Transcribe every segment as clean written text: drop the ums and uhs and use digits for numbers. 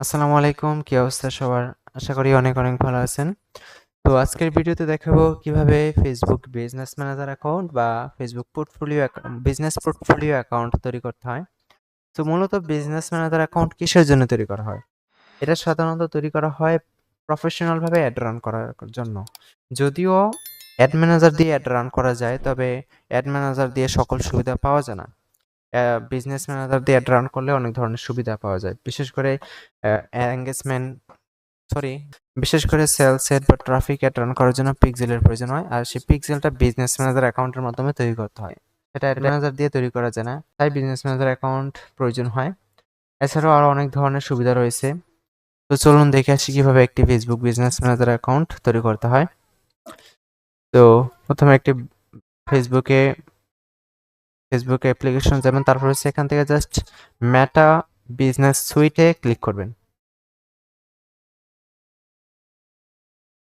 আসসালামু আলাইকুম, কি অবস্থা সবার? আশা করি অনেক অনেক ভালো আছেন। তো আজকের ভিডিওতে দেখাবো কিভাবে ফেসবুক বিজনেস ম্যানেজার অ্যাকাউন্ট বা Facebook portfolio business portfolio account তৈরি করতে হয়। তো মূলত বিজনেস ম্যানেজার অ্যাকাউন্ট কিসের জন্য তৈরি করা হয়? এটা সাধারণত তৈরি করা হয় প্রফেশনাল ভাবে অ্যাড রান করার জন্য। যদিও অ্যাড ম্যানেজার দিয়ে অ্যাড রান করা যায়, তবে অ্যাড ম্যানেজার দিয়ে সকল সুবিধা পাওয়া যায় না। বিজনেস ম্যানেজার দিয়ে অ্যাড রান করলে অনেক ধরনের সুবিধা পাওয়া যায়, বিশেষ করে এঙ্গেজমেন্ট সরি বিশেষ করে সেলস এড বা ট্রাফিক অ্যাড রান করার জন্য পিক্সেলের প্রয়োজন হয়, আর সেই পিক্সেলটা বিজনেস ম্যানেজার অ্যাকাউন্টের মাধ্যমে তৈরি করতে হয়। সেটা অ্যাড ম্যানেজার দিয়ে তৈরি করা যায় না, তাই বিজনেস ম্যানেজার অ্যাকাউন্ট প্রয়োজন হয়। এছাড়াও আরো অনেক ধরনের সুবিধা রয়েছে। তো চলুন দেখে আসি কিভাবে একটি ফেসবুক বিজনেস ম্যানেজার অ্যাকাউন্ট তৈরি করতে হয়। তো প্রথমে একটি ফেসবুকে ফেসবুক অ্যাপ্লিকেশন যাবেন, তারপর হচ্ছে এখান থেকে জাস্ট মেটা বিজনেস সুইটে ক্লিক করবেন।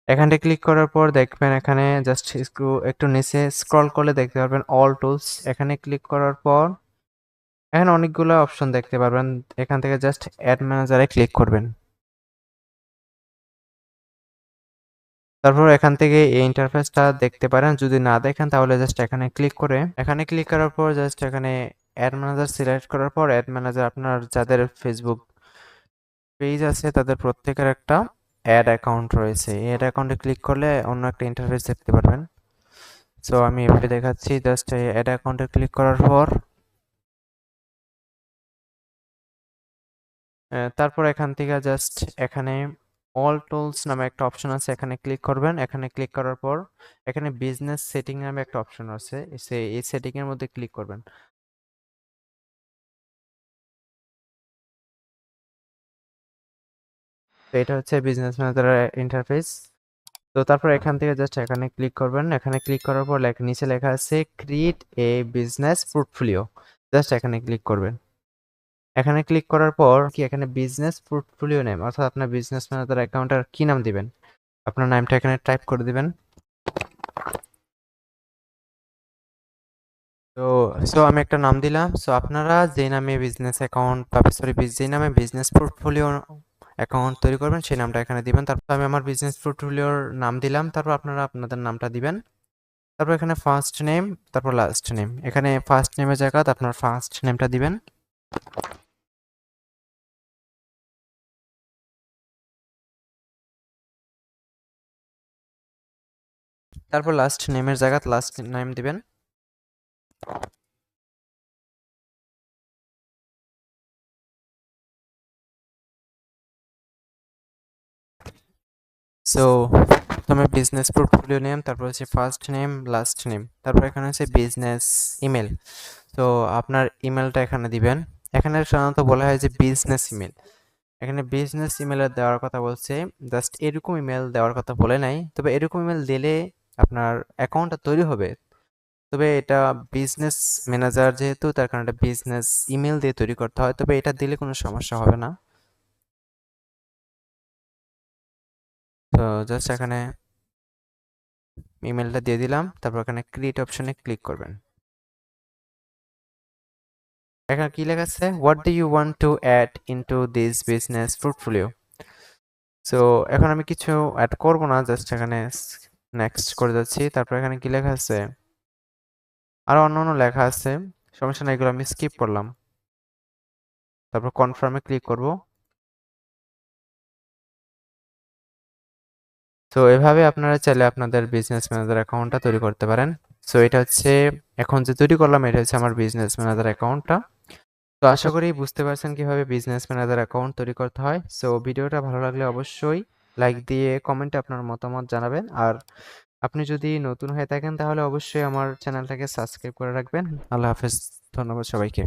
এখানটা ক্লিক করার পর দেখবেন এখানে জাস্ট একটু নিচে স্ক্রল করলে দেখতে পারবেন অল টুলস। এখানে ক্লিক করার পর এখানে অনেকগুলো অপশন দেখতে পারবেন। এখান থেকে জাস্ট অ্যাড ম্যানেজারে ক্লিক করবেন। তারপর এখান থেকে এই ইন্টারফেসটা দেখতে পারেন। যদি না দেখেন তাহলে জাস্ট এখানে ক্লিক করার পর জাস্ট এখানে অ্যাড ম্যানেজার সিলেক্ট করার পর অ্যাড ম্যানেজার আপনার যাদের ফেসবুক পেজ আছে তাদের প্রত্যেকের একটা অ্যাড অ্যাকাউন্ট রয়েছে। এই অ্যাড অ্যাকাউন্টে ক্লিক করলে অন্য একটা ইন্টারফেস দেখতে পারবেন। সো আমি এভাবে দেখাচ্ছি। জাস্ট অ্যাড অ্যাকাউন্টে ক্লিক করার পর তারপর এখান থেকে জাস্ট এখানে অল টুলস নামে একটা অপশন আছে, এখানে ক্লিক করবেন। এখানে ক্লিক করার পর এখানে বিজনেস সেটিং নামে একটা অপশন আছে, এই সেটিং এর মধ্যে ক্লিক করবেন। তো এটা হচ্ছে বিজনেস ম্যানেজার ইন্টারফেস। তো তারপর এখান থেকে জাস্ট এখানে ক্লিক করবেন। এখানে ক্লিক করার পর নিচে লেখা আছে create a business portfolio. Just এখানে ক্লিক করবেন। এখানে ক্লিক করার পর এখানে বিজনেস পোর্টফোলিও নেম, অর্থাৎ আপনার বিজনেস ম্যানেজার অ্যাকাউন্টের কি নাম দিবেন, আপনার নামটা এখানে টাইপ করে দিবেন। তো সো আমি একটা নাম দিলাম। সো আপনারা যে নামে বিজনেস অ্যাকাউন্ট বা যে নামে বিজনেস পোর্টফোলিও অ্যাকাউন্ট তৈরি করবেন সেই নামটা এখানে দিবেন। তারপর আমি আমার বিজনেস পোর্টফোলিওর নাম দিলাম, তারপর আপনারা আপনাদের নামটা দিবেন। তারপর এখানে ফার্স্ট নেম, তারপর লাস্ট নেম। এখানে ফার্স্ট নেমের জায়গাতে আপনার ফার্স্ট নেমটা দিবেন। তারপর লাস্ট নেমের জায়গাতে লাস্ট নেম দিবেন। সো প্রথমে বিজনেস পোর্টফোলিও নেম, তারপর হচ্ছে ফার্স্ট নেম, লাস্ট নেম, তারপর এখানে হচ্ছে বিজনেস ইমেল। তো আপনার ইমেলটা এখানে দিবেন। এখানে সাধারণত বলা হয় যে বিজনেস ইমেল। এখানে বিজনেস ইমেলের দেওয়ার কথা বলছে, জাস্ট এরকম ইমেল দেওয়ার কথা বলে নাই। তবে এরকম ইমেল দিলে আপনার অ্যাকাউন্টটা তৈরি হবে, তবে এটা বিজনেস ম্যানেজার যেহেতু তার কারণে এটা বিজনেস ইমেল দিয়ে তৈরি করতে হয়, তবে এটা দিলে কোনো সমস্যা হবে না। তো জাস্ট এখানে ইমেলটা দিয়ে দিলাম, তারপর এখানে ক্রিয়েট অপশনে ক্লিক করবেন। এখানে কি লেখা আছে, what do you want to add into this business portfolio. So এখন আমি কিছু অ্যাড করব না, জাস্ট এখানে নেক্সট করে যাচ্ছি। তারপর এখানে কি লেখা আছে, আরো অন্যান্য লেখা আছে, সমস্যা নাই, এগুলো আমি স্কিপ করলাম। তারপর কনফার্মে ক্লিক করব। তো এভাবে আপনারা চাইলে আপনাদের বিজনেস ম্যানেজার অ্যাকাউন্টটা তৈরি করতে পারেন। সো এটা হচ্ছে এখন যে তৈরি করলাম, এটা হচ্ছে আমার বিজনেস ম্যানেজার অ্যাকাউন্টটা। তো আশা করি বুঝতে পারছেন কিভাবে বিজনেস ম্যানেজার অ্যাকাউন্ট তৈরি করতে হয়। সো ভিডিওটা ভালো লাগলে অবশ্যই লাইক দিয়ে কমেন্টে আপনার মতামত জানাবেন। আর আপনি যদি নতুন হয়ে থাকেন তাহলে অবশ্যই আমার চ্যানেলটাকে সাবস্ক্রাইব করে রাখবেন। আল্লাহ হাফেজ। ধন্যবাদ সবাইকে।